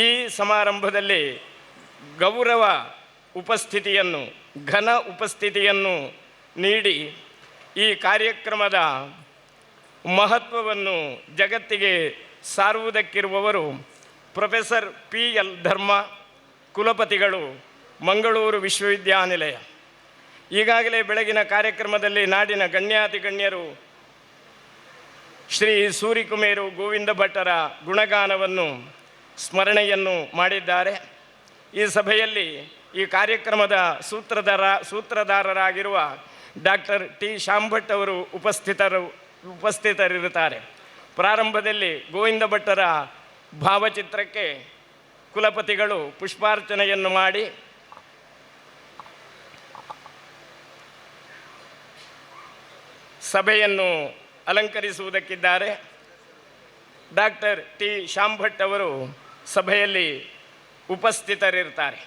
ಈ ಸಮಾರಂಭದಲ್ಲಿ ಗೌರವ ಉಪಸ್ಥಿತಿಯನ್ನು, ಘನ ಉಪಸ್ಥಿತಿಯನ್ನು ನೀಡಿ ಈ ಕಾರ್ಯಕ್ರಮದ ಮಹತ್ವವನ್ನು ಜಗತ್ತಿಗೆ ಸಾರುವುದಕ್ಕಿರುವವರು ಪ್ರೊಫೆಸರ್ PL ಧರ್ಮ, ಕುಲಪತಿಗಳು, ಮಂಗಳೂರು ವಿಶ್ವವಿದ್ಯಾನಿಲಯ. ಈಗಾಗಲೇ ಬೆಳಗಿನ ಕಾರ್ಯಕ್ರಮದಲ್ಲಿ ನಾಡಿನ ಗಣ್ಯಾತಿ ಗಣ್ಯರು ಶ್ರೀ ಸೂರಿಕುಮೇರು ಗೋವಿಂದ ಭಟ್ಟರ ಗುಣಗಾನವನ್ನು, ಸ್ಮರಣೆಯನ್ನು ಮಾಡಿದ್ದಾರೆ. ಈ ಸಭೆಯಲ್ಲಿ ಈ ಕಾರ್ಯಕ್ರಮದ ಸೂತ್ರಧಾರರಾಗಿರುವ ಡಾಕ್ಟರ್ T ಶಾಂಭಟ್ ಅವರು ಉಪಸ್ಥಿತರಿರುತ್ತಾರೆ. ಪ್ರಾರಂಭದಲ್ಲಿ ಗೋವಿಂದ ಭಟ್ಟರ ಭಾವಚಿತ್ರಕ್ಕೆ ಕುಲಪತಿಗಳು ಪುಷ್ಪಾರ್ಚನೆಯನ್ನು ಮಾಡಿ ಸಭೆಯನ್ನು ಅಲಂಕರಿಸುವುದಕ್ಕಿದ್ದಾರೆ. ಡಾಕ್ಟರ್ T ಶಾಂಭಟ್ ಅವರು ಸಭೆಯಲ್ಲಿ ಉಪಸ್ಥಿತರಿರ್ತಾರೆ.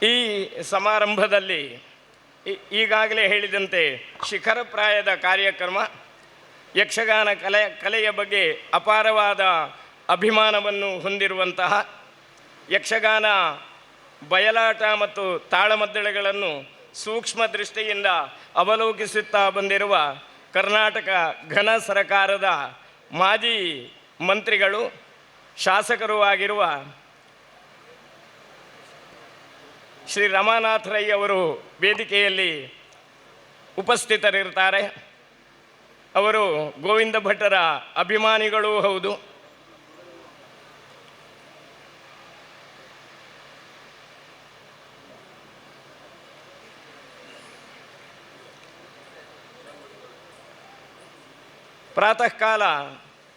ಈ ಸಮಾರಂಭದಲ್ಲಿ ಈಗಾಗಲೇ ಹೇಳಿದಂತೆ ಶಿಖರಪ್ರಾಯದ ಕಾರ್ಯಕ್ರಮ, ಯಕ್ಷಗಾನ ಕಲೆಯ ಬಗ್ಗೆ ಅಪಾರವಾದ ಅಭಿಮಾನವನ್ನು ಹೊಂದಿರುವಂತಹ, ಯಕ್ಷಗಾನ ಬಯಲಾಟ ಮತ್ತು ತಾಳಮದ್ದಳೆಗಳನ್ನು ಸೂಕ್ಷ್ಮ ದೃಷ್ಟಿಯಿಂದ ಅವಲೋಕಿಸುತ್ತಾ ಬಂದಿರುವ ಕರ್ನಾಟಕ ಘನ ಸರಕಾರದ ಮಾಜಿ ಮಂತ್ರಿಗಳು, ಶಾಸಕರೂ ಆಗಿರುವ ಶ್ರೀ ರಮಾನಾಥ ರೈ ಅವರು ವೇದಿಕೆಯಲ್ಲಿ ಉಪಸ್ಥಿತರಿರ್ತಾರೆ. ಅವರು ಗೋವಿಂದ ಭಟ್ಟರ ಅಭಿಮಾನಿಗಳೂ ಹೌದು. ಪ್ರಾತಃ ಕಾಲ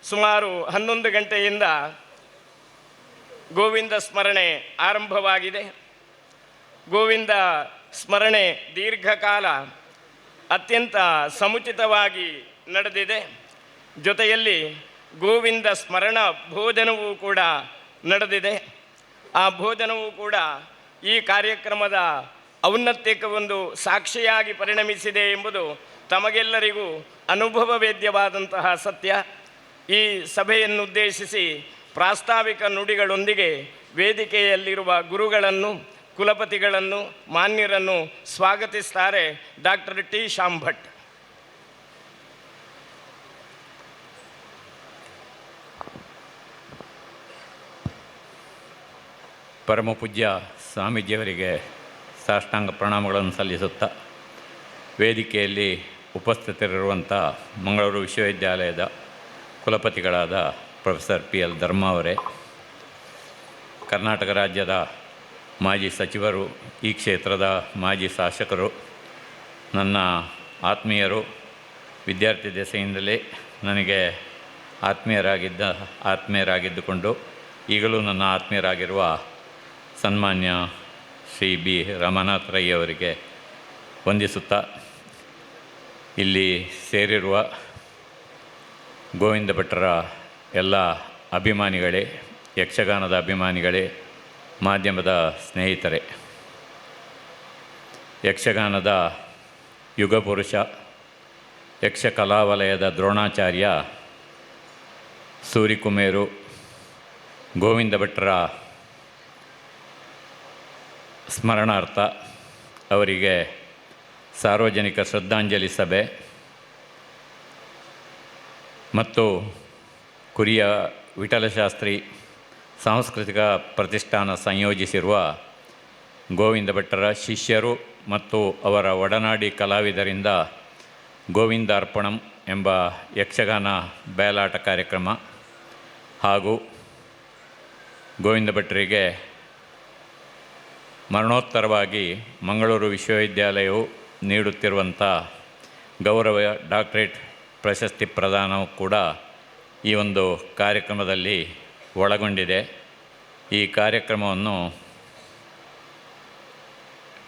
ಸುಮಾರು 11 ಗಂಟೆಯಿಂದ ಗೋವಿಂದ ಸ್ಮರಣೆ ಆರಂಭವಾಗಿದೆ. ಗೋವಿಂದ ಸ್ಮರಣೆ ದೀರ್ಘಕಾಲ ಅತ್ಯಂತ ಸಮುಚಿತವಾಗಿ ನಡೆದಿದೆ. ಜೊತೆಯಲ್ಲಿ ಗೋವಿಂದ ಸ್ಮರಣ ಭೋಜನವೂ ಕೂಡ ನಡೆದಿದೆ. ಆ ಭೋಜನವೂ ಕೂಡ ಈ ಕಾರ್ಯಕ್ರಮದ ಔನ್ನತ್ಯಕ್ಕೆ ಒಂದು ಸಾಕ್ಷಿಯಾಗಿ ಪರಿಣಮಿಸಿದೆ ಎಂಬುದು ತಮಗೆಲ್ಲರಿಗೂ ಅನುಭವವೇದ್ಯವಾದಂತಹ ಸತ್ಯ. ಈ ಸಭೆಯನ್ನುದ್ದೇಶಿಸಿ ಪ್ರಾಸ್ತಾವಿಕ ನುಡಿಗಳೊಂದಿಗೆ ವೇದಿಕೆಯಲ್ಲಿರುವ ಗುರುಗಳನ್ನು, ಕುಲಪತಿಗಳನ್ನು, ಮಾನ್ಯರನ್ನು ಸ್ವಾಗತಿಸ್ತಾರೆ ಡಾಕ್ಟರ್ T ಶಾಂಭಟ್. ಪರಮಪೂಜ್ಯ ಸ್ವಾಮೀಜಿಯವರಿಗೆ ಸಾಷ್ಟಾಂಗ ಪ್ರಣಾಮಗಳನ್ನು ಸಲ್ಲಿಸುತ್ತಾ, ವೇದಿಕೆಯಲ್ಲಿ ಉಪಸ್ಥಿತರಿರುವಂಥ ಮಂಗಳೂರು ವಿಶ್ವವಿದ್ಯಾಲಯದ ಕುಲಪತಿಗಳಾದ ಪ್ರೊಫೆಸರ್ PL ಧರ್ಮ ಅವರೇ, ಕರ್ನಾಟಕ ರಾಜ್ಯದ ಮಾಜಿ ಸಚಿವರು, ಈ ಕ್ಷೇತ್ರದ ಮಾಜಿ ಶಾಸಕರು, ನನ್ನ ಆತ್ಮೀಯರು, ವಿದ್ಯಾರ್ಥಿ ದೆಸೆಯಿಂದಲೇ ನನಗೆ ಆತ್ಮೀಯರಾಗಿದ್ದುಕೊಂಡು ಈಗಲೂ ನನ್ನ ಆತ್ಮೀಯರಾಗಿರುವ ಸನ್ಮಾನ್ಯ ಶ್ರೀ B ರಮಾನಾಥ ರೈ ಅವರಿಗೆ ವಂದಿಸುತ್ತಾ, ಇಲ್ಲಿ ಸೇರಿರುವ ಗೋವಿಂದ ಭಟ್ಟರ ಎಲ್ಲ ಅಭಿಮಾನಿಗಳೇ, ಯಕ್ಷಗಾನದ ಅಭಿಮಾನಿಗಳೇ, ಮಾಧ್ಯಮದ ಸ್ನೇಹಿತರೆ, ಯಕ್ಷಗಾನದ ಯುಗಪುರುಷ, ಯಕ್ಷಕಲಾವಲಯದ ದ್ರೋಣಾಚಾರ್ಯ ಸೂರಿಕುಮೇರು ಗೋವಿಂದ ಭಟ್ಟರ ಸ್ಮರಣಾರ್ಥ ಅವರಿಗೆ ಸಾರ್ವಜನಿಕ ಶ್ರದ್ಧಾಂಜಲಿ ಸಭೆ ಮತ್ತು ಕುರಿಯ ವಿಠಲಶಾಸ್ತ್ರಿ ಸಾಂಸ್ಕೃತಿಕ ಪ್ರತಿಷ್ಠಾನ ಸಂಯೋಜಿಸಿರುವ ಗೋವಿಂದ ಭಟ್ಟರ ಶಿಷ್ಯರು ಮತ್ತು ಅವರ ಒಡನಾಡಿ ಕಲಾವಿದರಿಂದ ಗೋವಿಂದಾರ್ಪಣಂ ಎಂಬ ಯಕ್ಷಗಾನ ಬಯಲಾಟ ಕಾರ್ಯಕ್ರಮ ಹಾಗೂ ಗೋವಿಂದ ಭಟ್ಟರಿಗೆ ಮರಣೋತ್ತರವಾಗಿ ಮಂಗಳೂರು ವಿಶ್ವವಿದ್ಯಾಲಯವು ನೀಡುತ್ತಿರುವಂಥ ಗೌರವ ಡಾಕ್ಟರೇಟ್ ಪ್ರಶಸ್ತಿ ಪ್ರದಾನವೂ ಕೂಡ ಈ ಒಂದು ಕಾರ್ಯಕ್ರಮದಲ್ಲಿ ಒಳಗೊಂಡಿದೆ. ಈ ಕಾರ್ಯಕ್ರಮವನ್ನು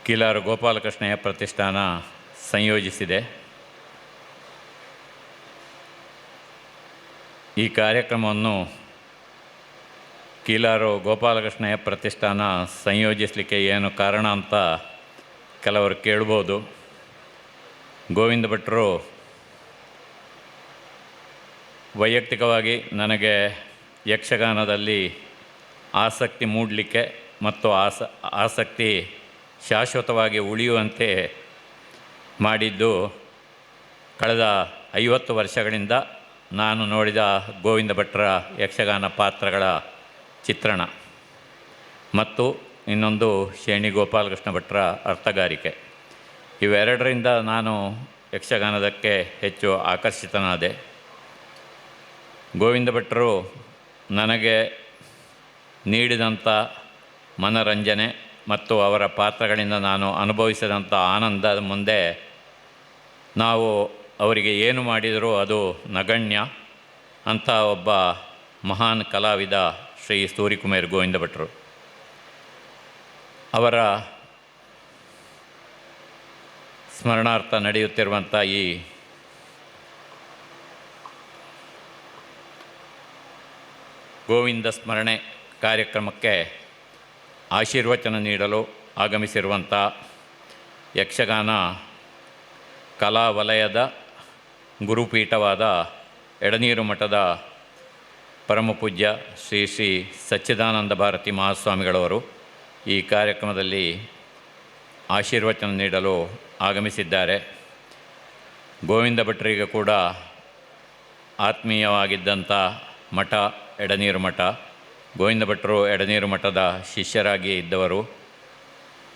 ಕಿಲಾರ ಗೋಪಾಲಕೃಷ್ಣಯ್ಯ ಪ್ರತಿಷ್ಠಾನ ಸಂಯೋಜಿಸಿದೆ. ಈ ಕಾರ್ಯಕ್ರಮವನ್ನು ಕೀಲಾರು ಗೋಪಾಲಕೃಷ್ಣಯ್ಯ ಪ್ರತಿಷ್ಠಾನ ಸಂಯೋಜಿಸಲಿಕ್ಕೆ ಏನು ಕಾರಣ ಅಂತ ಕೆಲವರು ಕೇಳ್ಬೋದು. ಗೋವಿಂದ ಭಟ್ರು ವೈಯಕ್ತಿಕವಾಗಿ ನನಗೆ ಯಕ್ಷಗಾನದಲ್ಲಿ ಆಸಕ್ತಿ ಮೂಡಲಿಕ್ಕೆ ಮತ್ತು ಆಸಕ್ತಿ ಶಾಶ್ವತವಾಗಿ ಉಳಿಯುವಂತೆ ಮಾಡಿದ್ದು ಕಳೆದ 50 ವರ್ಷಗಳಿಂದ ನಾನು ನೋಡಿದ ಗೋವಿಂದ ಭಟ್ರ ಯಕ್ಷಗಾನ ಪಾತ್ರಗಳ ಚಿತ್ರಣ ಮತ್ತು ಇನ್ನೊಂದು ಶೇಣಿ ಗೋಪಾಲಕೃಷ್ಣ ಭಟ್ರ ಅರ್ಥಗಾರಿಕೆ. ಇವೆರಡರಿಂದ ನಾನು ಯಕ್ಷಗಾನದಕ್ಕೆ ಹೆಚ್ಚು ಆಕರ್ಷಿತನಾದೆ. ಗೋವಿಂದ ಭಟ್ರು ನನಗೆ ನೀಡಿದಂಥ ಮನರಂಜನೆ ಮತ್ತು ಅವರ ಪಾತ್ರಗಳಿಂದ ನಾನು ಅನುಭವಿಸಿದಂಥ ಆನಂದದ ಮುಂದೆ ನಾವು ಅವರಿಗೆ ಏನು ಮಾಡಿದರೂ ಅದು ನಗಣ್ಯ ಅಂತ ಒಬ್ಬ ಮಹಾನ್ ಕಲಾವಿದ ಶ್ರೀ ಸೂರ್ಯಕುಮಾರ್ ಗೋವಿಂದ ಭಟ್ರು. ಅವರ ಸ್ಮರಣಾರ್ಥ ನಡೆಯುತ್ತಿರುವಂಥ ಈ ಗೋವಿಂದ ಸ್ಮರಣೆ ಕಾರ್ಯಕ್ರಮಕ್ಕೆ ಆಶೀರ್ವಚನ ನೀಡಲು ಆಗಮಿಸಿರುವಂಥ ಯಕ್ಷಗಾನ ಕಲಾ ವಲಯದ ಗುರುಪೀಠವಾದ ಎಡನೀರು ಮಠದ ಪರಮಪೂಜ್ಯ ಶ್ರೀ ಶ್ರೀ ಸಚ್ಚಿದಾನಂದ ಭಾರತಿ ಮಹಾಸ್ವಾಮಿಗಳವರು ಈ ಕಾರ್ಯಕ್ರಮದಲ್ಲಿ ಆಶೀರ್ವಚನ ನೀಡಲು ಆಗಮಿಸಿದ್ದಾರೆ. ಗೋವಿಂದ ಭಟ್ರಿಗೆ ಕೂಡ ಆತ್ಮೀಯವಾಗಿದ್ದಂಥ ಮಠ ಎಡನೀರು ಮಠ. ಗೋವಿಂದ ಭಟ್ರು ಎಡನೀರು ಮಠದ ಶಿಷ್ಯರಾಗಿ ಇದ್ದವರು.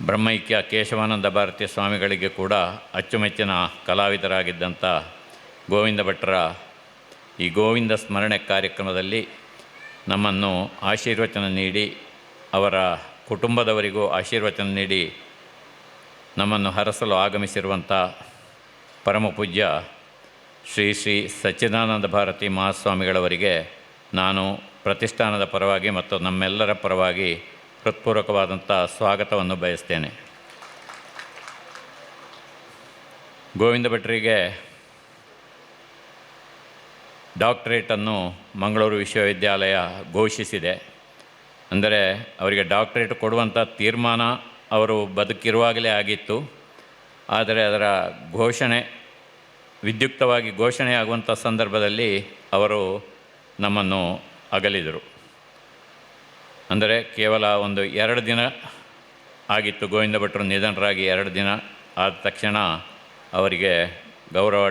ಬ್ರಹ್ಮೈಕ್ಯ ಕೇಶವಾನಂದ ಭಾರತೀಯ ಸ್ವಾಮಿಗಳಿಗೆ ಕೂಡ ಅಚ್ಚುಮೆಚ್ಚಿನ ಕಲಾವಿದರಾಗಿದ್ದಂಥ ಗೋವಿಂದ ಭಟ್ರ ಈ ಗೋವಿಂದ ಸ್ಮರಣೆ ಕಾರ್ಯಕ್ರಮದಲ್ಲಿ ನಮ್ಮನ್ನು ಆಶೀರ್ವಚನ ನೀಡಿ, ಅವರ ಕುಟುಂಬದವರಿಗೂ ಆಶೀರ್ವಚನ ನೀಡಿ ನಮ್ಮನ್ನು ಹರಸಲು ಆಗಮಿಸಿರುವಂಥ ಪರಮಪೂಜ್ಯ ಶ್ರೀ ಶ್ರೀ ಸಚ್ಚಿದಾನಂದ ಭಾರತಿ ಮಹಾಸ್ವಾಮಿಗಳವರಿಗೆ ನಾನು ಪ್ರತಿಷ್ಠಾನದ ಪರವಾಗಿ ಮತ್ತು ನಮ್ಮೆಲ್ಲರ ಪರವಾಗಿ ಹೃತ್ಪೂರ್ವಕವಾದಂಥ ಸ್ವಾಗತವನ್ನು ಬಯಸ್ತೇನೆ. ಗೋವಿಂದ ಭಟ್ರಿಗೆ ಡಾಕ್ಟರೇಟನ್ನು ಮಂಗಳೂರು ವಿಶ್ವವಿದ್ಯಾಲಯ ಘೋಷಿಸಿದೆ. ಅಂದರೆ ಅವರಿಗೆ ಡಾಕ್ಟರೇಟ್ ಕೊಡುವಂಥ ತೀರ್ಮಾನ ಅವರು ಬದುಕಿರುವಾಗಲೇ ಆಗಿತ್ತು. ಆದರೆ ಅದರ ಘೋಷಣೆ ವಿದ್ಯುಕ್ತವಾಗಿ ಘೋಷಣೆಯಾಗುವಂಥ ಸಂದರ್ಭದಲ್ಲಿ ಅವರು ನಮ್ಮನ್ನು ಅಗಲಿದರು. ಅಂದರೆ ಕೇವಲ 2 ದಿನ ಆಗಿತ್ತು ಗೋವಿಂದ ಭಟ್ರು ನಿಧನರಾಗಿ. 2 ದಿನ ಆದ ತಕ್ಷಣ ಅವರಿಗೆ ಗೌರವ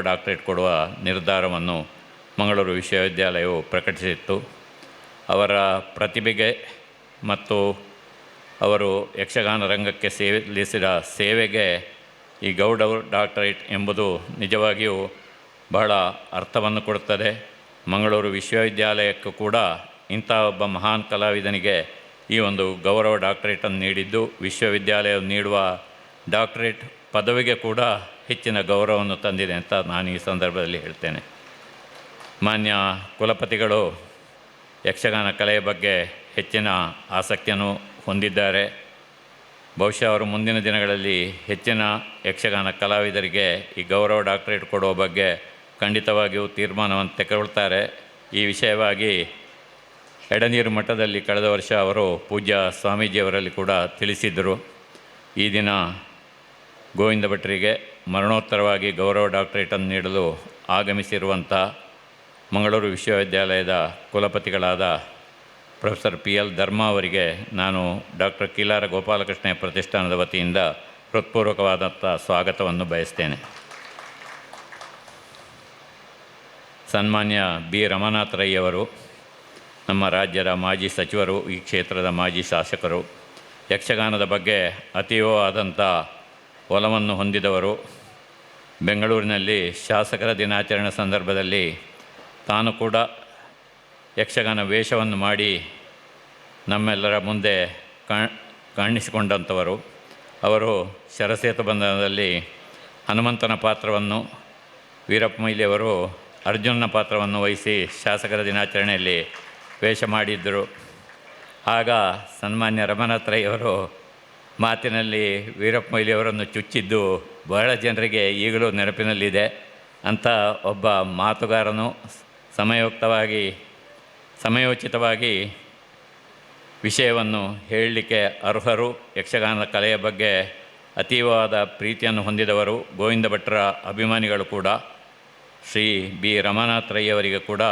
ಡಾಕ್ಟರೇಟ್ ಕೊಡುವ ನಿರ್ಧಾರವನ್ನು ಮಂಗಳೂರು ವಿಶ್ವವಿದ್ಯಾಲಯವು ಪ್ರಕಟಿಸಿತ್ತು. ಅವರ ಪ್ರತಿಭೆಗೆ ಮತ್ತು ಅವರು ಯಕ್ಷಗಾನ ರಂಗಕ್ಕೆ ಸಲ್ಲಿಸಿದ ಸೇವೆಗೆ ಈ ಗೌರವ ಡಾಕ್ಟರೇಟ್ ಎಂಬುದು ನಿಜವಾಗಿಯೂ ಬಹಳ ಅರ್ಥವನ್ನು ಕೊಡುತ್ತದೆ. ಮಂಗಳೂರು ವಿಶ್ವವಿದ್ಯಾಲಯಕ್ಕೂ ಕೂಡ ಇಂಥ ಒಬ್ಬ ಮಹಾನ್ ಕಲಾವಿದನಿಗೆ ಈ ಒಂದು ಗೌರವ ಡಾಕ್ಟರೇಟನ್ನು ನೀಡಿದ್ದು ವಿಶ್ವವಿದ್ಯಾಲಯ ನೀಡುವ ಡಾಕ್ಟರೇಟ್ ಪದವಿಗೆ ಕೂಡ ಹೆಚ್ಚಿನ ಗೌರವವನ್ನು ತಂದಿದೆ ಅಂತ ನಾನು ಈ ಸಂದರ್ಭದಲ್ಲಿ ಹೇಳ್ತೇನೆ. ಮಾನ್ಯ ಕುಲಪತಿಗಳು ಯಕ್ಷಗಾನ ಕಲೆಯ ಬಗ್ಗೆ ಹೆಚ್ಚಿನ ಆಸಕ್ತಿಯನ್ನು ಹೊಂದಿದ್ದಾರೆ. ಬಹುಶಃ ಅವರು ಮುಂದಿನ ದಿನಗಳಲ್ಲಿ ಹೆಚ್ಚಿನ ಯಕ್ಷಗಾನ ಕಲಾವಿದರಿಗೆ ಈ ಗೌರವ ಡಾಕ್ಟರೇಟ್ ಕೊಡುವ ಬಗ್ಗೆ ಖಂಡಿತವಾಗಿಯೂ ತೀರ್ಮಾನವನ್ನು ತೆಗೆದುಕೊಳ್ತಾರೆ. ಈ ವಿಷಯವಾಗಿ ಎಡನೀರು ಮಠದಲ್ಲಿ ಕಳೆದ ವರ್ಷ ಅವರು ಪೂಜ್ಯ ಸ್ವಾಮೀಜಿಯವರಲ್ಲಿ ಕೂಡ ತಿಳಿಸಿದ್ದರು. ಈ ದಿನ ಗೋವಿಂದ ಭಟ್ರಿಗೆ ಮರಣೋತ್ತರವಾಗಿ ಗೌರವ ಡಾಕ್ಟರೇಟನ್ನು ನೀಡಲು ಆಗಮಿಸಿರುವಂಥ ಮಂಗಳೂರು ವಿಶ್ವವಿದ್ಯಾಲಯದ ಕುಲಪತಿಗಳಾದ ಪ್ರೊಫೆಸರ್ PL ಧರ್ಮ ಅವರಿಗೆ ನಾನು ಡಾಕ್ಟರ್ ಕೀಲಾರ ಗೋಪಾಲಕೃಷ್ಣಯ್ಯ ಪ್ರತಿಷ್ಠಾನದ ವತಿಯಿಂದ ಹೃತ್ಪೂರ್ವಕವಾದಂಥ ಸ್ವಾಗತವನ್ನು ಬಯಸ್ತೇನೆ. ಸನ್ಮಾನ್ಯ B. ರಮಾನಾಥ ರೈ ಅವರು ನಮ್ಮ ರಾಜ್ಯದ ಮಾಜಿ ಸಚಿವರು, ಈ ಕ್ಷೇತ್ರದ ಮಾಜಿ ಶಾಸಕರು, ಯಕ್ಷಗಾನದ ಬಗ್ಗೆ ಅತೀವವಾದಂಥ ಒಲವನ್ನು ಹೊಂದಿದವರು. ಬೆಂಗಳೂರಿನಲ್ಲಿ ಶಾಸಕರ ದಿನಾಚರಣೆ ಸಂದರ್ಭದಲ್ಲಿ ತಾನು ಕೂಡ ಯಕ್ಷಗಾನ ವೇಷವನ್ನು ಮಾಡಿ ನಮ್ಮೆಲ್ಲರ ಮುಂದೆ ಕಾಣಿಸಿಕೊಂಡಂಥವರು. ಅವರು ಶರಸೇತು ಬಂಧನದಲ್ಲಿ ಹನುಮಂತನ ಪಾತ್ರವನ್ನು, ವೀರಪ್ಪ ಮೊಯ್ಲಿಯವರು ಅರ್ಜುನನ ಪಾತ್ರವನ್ನು ವಹಿಸಿ ಶಾಸಕರ ದಿನಾಚರಣೆಯಲ್ಲಿ ವೇಷ ಮಾಡಿದ್ದರು. ಆಗ ಸನ್ಮಾನ್ಯ ರಮಾನಾಥ ರೈ ಅವರು ಮಾತಿನಲ್ಲಿ ವೀರಪ್ಪ ಮೊಯ್ಲಿಯವರನ್ನು ಚುಚ್ಚಿದ್ದು ಬಹಳ ಜನರಿಗೆ ಈಗಲೂ ನೆನಪಿನಲ್ಲಿದೆ. ಅಂಥ ಒಬ್ಬ ಮಾತುಗಾರನು ಸಮಯೋಕ್ತವಾಗಿ ಸಮಯೋಚಿತವಾಗಿ ವಿಷಯವನ್ನು ಹೇಳಲಿಕ್ಕೆ ಅರ್ಹರು. ಯಕ್ಷಗಾನದ ಕಲೆಯ ಬಗ್ಗೆ ಅತೀವವಾದ ಪ್ರೀತಿಯನ್ನು ಹೊಂದಿದವರು, ಗೋವಿಂದ ಭಟ್ಟರ ಅಭಿಮಾನಿಗಳು ಕೂಡ. ಶ್ರೀ ಬಿ ರಮಾನಾಥ ರೈ ಅವರಿಗೆ ಕೂಡ